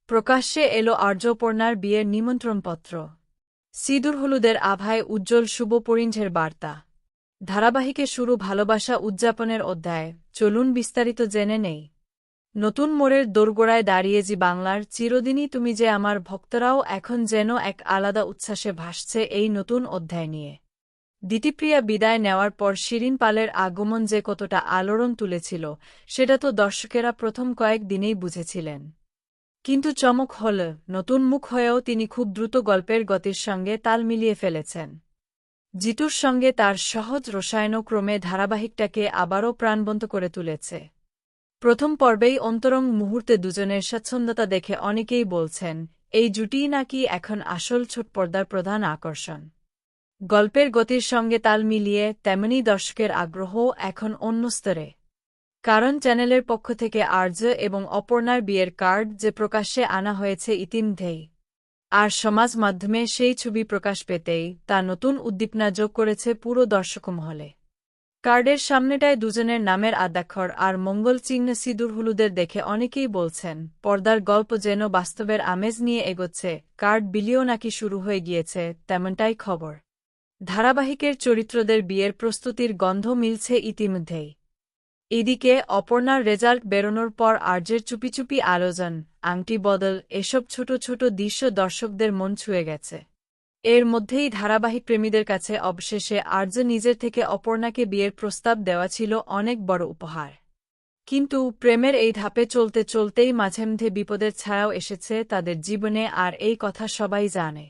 প্রকাশ্যে এলো আর্যপর্ণার বিয়ের নিমন্ত্রণপত্র। সিঁদুর হলুদের আভায় উজ্জ্বল শুভ পরিণয়ের বার্তা। ধারাবাহিকে শুরু ভালোবাসা উদযাপনের অধ্যায়। চলুন বিস্তারিত জেনে নেই। নতুন মোড়ের দোরগোড়ায় দাঁড়িয়ে জি বাংলার চিরদিনই তুমি যে আমার ভক্তরাও এখন যেন এক আলাদা উচ্ছ্বাসে ভাসছে এই নতুন অধ্যায় নিয়ে। দিতিপ্রিয়া বিদায় নেওয়ার পর শিরিন পালের আগমন যে কতটা আলোড়ন তুলেছিল সেটা তো দর্শকেরা প্রথম কয়েক দিনেই বুঝেছিলেন। কিন্তু চমক হল, নতুন মুখ হয়েও তিনি খুব দ্রুত গল্পের গতির সঙ্গে তাল মিলিয়ে ফেলেছেন। জিতুর সঙ্গে তার সহজ রসায়নক্রমে ধারাবাহিকটাকে আবারও প্রাণবন্ত করে তুলেছে। প্রথম পর্বেই অন্তরঙ্গ মুহূর্তে দুজনের স্বাচ্ছন্দ্যতা দেখে অনেকেই বলছেন, এই জুটিই নাকি এখন আসল ছোট পর্দার প্রধান আকর্ষণ। গল্পের গতির সঙ্গে তাল মিলিয়ে তেমনি দর্শকের আগ্রহ এখন অন্য স্তরে। কারণ চ্যানেলের পক্ষ থেকে আর্য এবং অপর্ণার বিয়ের কার্ড যে প্রকাশ্যে আনা হয়েছে ইতিমধ্যেই, আর সমাজ মাধ্যমে সেই ছবি প্রকাশ পেতেই তা নতুন উদ্দীপনা যোগ করেছে পুরো দর্শকমহলে। কার্ডের সামনেটায় দুজনের নামের আদ্যাক্ষর আর মঙ্গল চিহ্ন সিঁদুর হলুদের দেখে অনেকেই বলছেন, পর্দার গল্প যেন বাস্তবের আমেজ নিয়ে এগোচ্ছে। কার্ড বিলিও নাকি শুরু হয়ে গিয়েছে, তেমনটাই খবর। ধারাবাহিকের চরিত্রদের বিয়ের প্রস্তুতির গন্ধ মিলছে ইতিমধ্যেই। এদিকে অপর্ণার রেজাল্ট বেরোনোর পর আর্যের চুপি চুপি আলোচন, আংটি বদল, এসব ছোট ছোট দৃশ্য দর্শকদের মন ছুঁয়ে গেছে। এর মধ্যেই ধারাবাহিক প্রেমীদের কাছে অবশেষে আর্য নিজের থেকে অপর্ণাকে বিয়ের প্রস্তাব দেওয়া ছিল অনেক বড় উপহার। কিন্তু প্রেমের এই ধাপে চলতে চলতেই মাঝেমধ্যে বিপদের ছায়াও এসেছে তাদের জীবনে, আর এই কথা সবাই জানে।